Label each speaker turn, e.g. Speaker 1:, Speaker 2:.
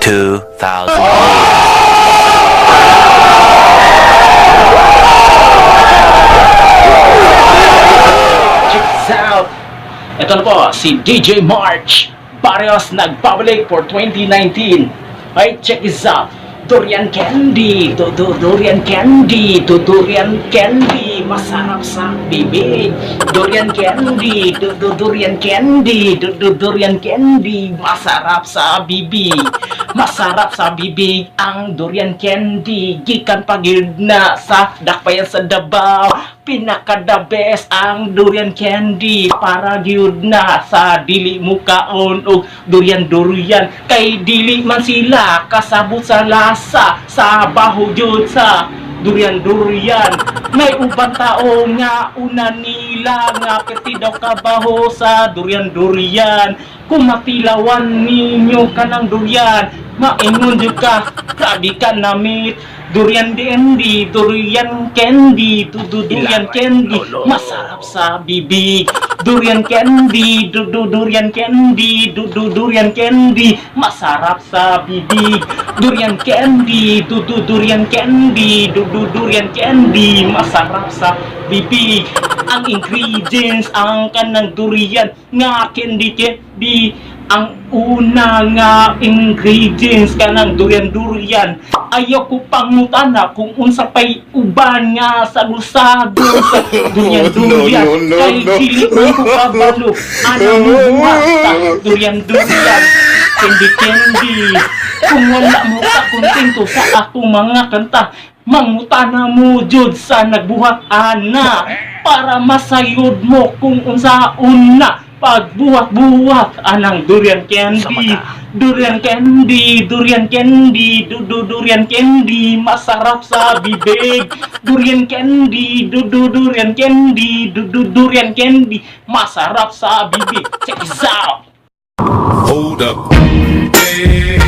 Speaker 1: 2,000 years.
Speaker 2: Check this out! Ito na po, si DJ March. Parehas nagpabalik for 2019. Alright, check this out. Durian candy, durian candy, durian candy, masarap sa bibig. Durian candy, durian candy, durian candy, masarap sa bibig. Masarap sa bibig ang durian candy. Gikan pagid na sa dakpayan sa Davao. Pinaka the best ang durian candy para gyud na sa dili mo kaon og durian kay dili man sila kasabot sa lasa sa baho gyud sa durian may ubang tao nga una nila nga perti daw kabaho sa durian kung matilawan ninyo kanang durian maingon jud ka grabe ka namit durian candy, durian candy, durian candy, masarap sa bibig. Durian candy, durian candy, durian candy, masarap sa bibig. Durian candy, durian candy, durian candy, masarap sa bibig. Ang ingredients ang kanang durian nga candy ang una nga ingredients kanang durian ayaw ko pangutana kung unsa pay uban nga sa lusado sa durian kay dili man ko kabalo anong buhat sa durian candy kung wala mo ka kontento sa akong mga kanta mangutana mo jud sa nagbuhat ana para masayod mo kung unsa una pagbuhat-buhat anang durian candy, durian candy, durian candy, masarap sa bibig. Durian candy, durian candy, durian candy, masarap sa bibig. Check this out.
Speaker 3: Hold up. Hey.